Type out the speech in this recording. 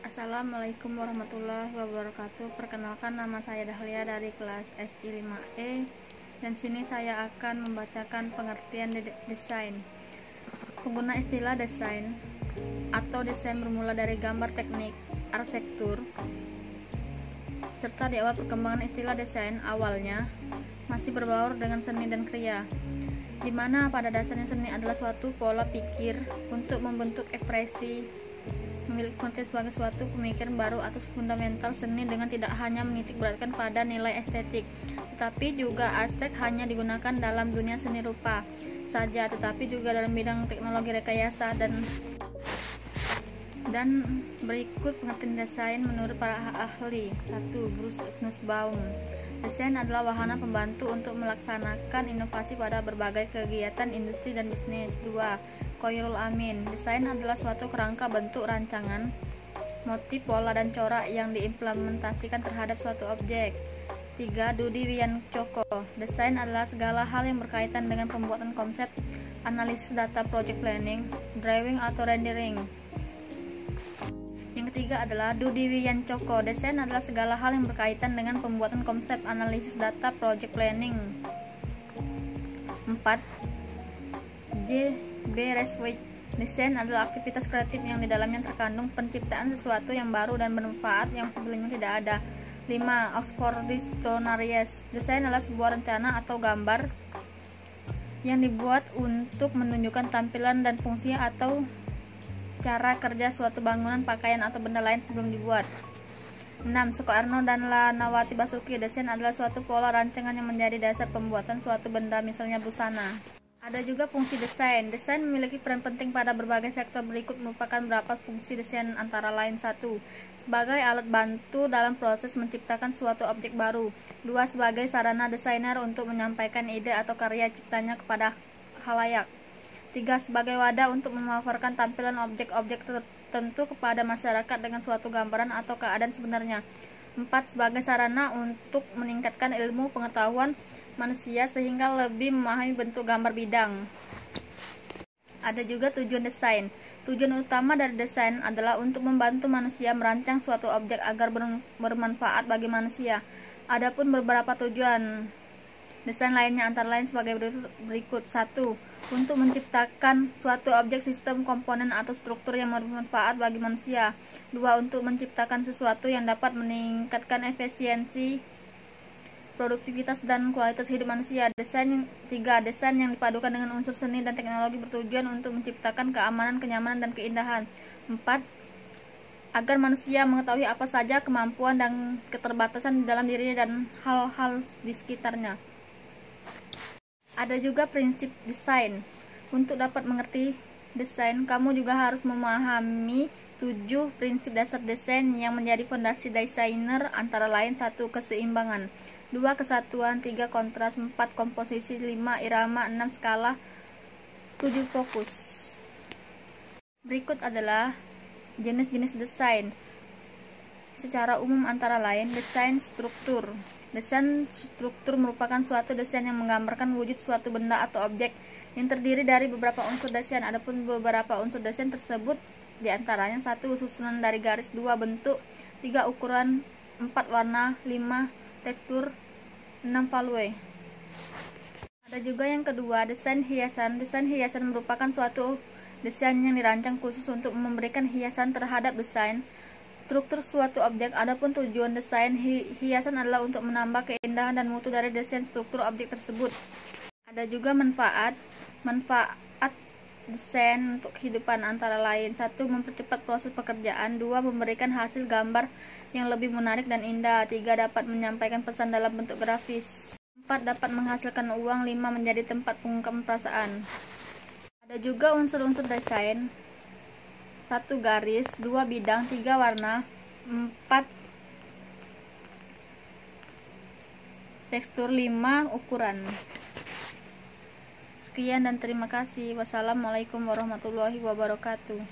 Assalamualaikum warahmatullahi wabarakatuh. Perkenalkan, nama saya Dahlia dari kelas SI 5E, dan sini saya akan membacakan pengertian desain. Pengguna istilah desain atau desain bermula dari gambar teknik arsitektur, serta di awal perkembangan istilah desain awalnya masih berbaur dengan seni dan kriya, di mana pada dasarnya seni adalah suatu pola pikir untuk membentuk ekspresi, memiliki pengertian sebagai suatu pemikiran baru atas fundamental seni dengan tidak hanya menitik beratkan pada nilai estetik, tetapi juga aspek hanya digunakan dalam dunia seni rupa saja, tetapi juga dalam bidang teknologi rekayasa dan berikut pengertian desain menurut para ahli. 1. Bruce Nussbaum. Desain adalah wahana pembantu untuk melaksanakan inovasi pada berbagai kegiatan industri dan bisnis. 2. Khoirul Amin. Desain adalah suatu kerangka bentuk rancangan, motif, pola, dan corak yang diimplementasikan terhadap suatu objek. 3. Dudi Wijancoko. Desain adalah segala hal yang berkaitan dengan pembuatan konsep, analisis data, project planning, drawing, atau rendering. Yang ketiga adalah Dudi Wijancoko. Desain adalah segala hal yang berkaitan dengan pembuatan konsep, analisis data, project planning. 4. J. B. Reswijk. Desain adalah aktivitas kreatif yang di dalamnya terkandung penciptaan sesuatu yang baru dan bermanfaat yang sebelumnya tidak ada. 5. Oxford Dictionaries. Desain adalah sebuah rencana atau gambar yang dibuat untuk menunjukkan tampilan dan fungsi atau cara kerja suatu bangunan, pakaian, atau benda lain sebelum dibuat. 6. Sukarno dan Lanawati Basuki. Desain adalah suatu pola rancangan yang menjadi dasar pembuatan suatu benda, misalnya busana. Ada juga fungsi desain. Desain memiliki peran penting pada berbagai sektor. Berikut merupakan beberapa fungsi desain, antara lain: 1. Sebagai alat bantu dalam proses menciptakan suatu objek baru. 2. Sebagai sarana desainer untuk menyampaikan ide atau karya ciptanya kepada khalayak. 3. Sebagai wadah untuk memaparkan tampilan objek-objek tertentu kepada masyarakat dengan suatu gambaran atau keadaan sebenarnya. 4. Sebagai sarana untuk meningkatkan ilmu pengetahuan manusia sehingga lebih memahami bentuk gambar bidang. Ada juga tujuan desain. Tujuan utama dari desain adalah untuk membantu manusia merancang suatu objek agar bermanfaat bagi manusia. Adapun beberapa tujuan desain lainnya antara lain sebagai berikut. 1. Untuk menciptakan suatu objek, sistem, komponen, atau struktur yang bermanfaat bagi manusia. 2. Untuk menciptakan sesuatu yang dapat meningkatkan efisiensi, produktivitas, dan kualitas hidup manusia. 3. Desain yang dipadukan dengan unsur seni dan teknologi bertujuan untuk menciptakan keamanan, kenyamanan, dan keindahan. 4. Agar manusia mengetahui apa saja kemampuan dan keterbatasan di dalam dirinya dan hal-hal di sekitarnya. Ada juga prinsip desain. Untuk dapat mengerti desain, kamu juga harus memahami 7 prinsip dasar desain yang menjadi fondasi desainer, antara lain: 1. Keseimbangan. 2. Kesatuan. 3. Kontras. 4. Komposisi. 5. Irama. 6. Skala. 7. Fokus. Berikut adalah jenis-jenis desain secara umum, antara lain: desain struktur. Desain struktur merupakan suatu desain yang menggambarkan wujud suatu benda atau objek yang terdiri dari beberapa unsur desain. Adapun beberapa unsur desain tersebut diantaranya: 1. Susunan dari garis. 2. Bentuk. 3. Ukuran. 4. Warna. 5. Tekstur. 6. Value. Ada juga yang kedua, desain hiasan. Desain hiasan merupakan suatu desain yang dirancang khusus untuk memberikan hiasan terhadap desain struktur suatu objek. Adapun tujuan desain hiasan adalah untuk menambah keindahan dan mutu dari desain struktur objek tersebut. Ada juga manfaat desain untuk kehidupan, antara lain: 1. Mempercepat proses pekerjaan. 2. Memberikan hasil gambar yang lebih menarik dan indah. 3. Dapat menyampaikan pesan dalam bentuk grafis. 4. Dapat menghasilkan uang. 5. Menjadi tempat pengungkapan perasaan. Ada juga unsur-unsur desain: 1. Garis. 2. Bidang. 3. Warna. 4. Tekstur. 5. Ukuran. Sekian dan terima kasih. Wassalamualaikum warahmatullahi wabarakatuh.